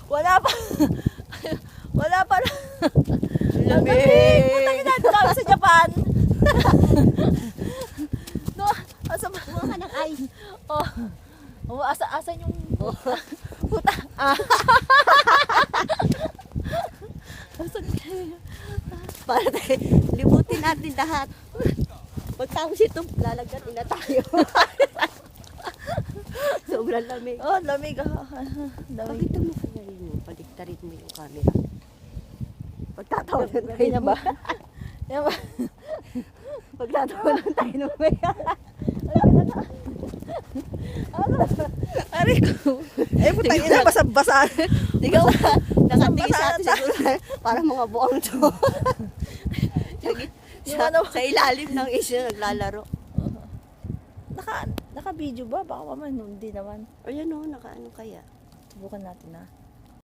Wala pa. Wala pa na. Lamig! Punta kita kami sa Japan. No, asa ba? Kuha ka ng ice. Oh. Oh, asan yung puta? Asan kayo? Para tayo, libutin natin lahat. Pagtapos ito, lalagyan na tayo. Sobrang lamig. Oh, lamig. Lamig. Pakita mo sa sarili mo, paliktarin mo yung camera. Pagtatawanan tayo Ganyan ba? Yan ba? Pagtatawanan tayo ng maya. Aray ko. Eh, putang ina, basa-basa. Ikaw, nakatingin sa atin siguro parang mga buwang to. Yung ano? Sa ilalim ng isyo naglalaro. Naka-video ba? Baka naman, hindi naman. O yan o, nakaano kaya? Subukan natin na.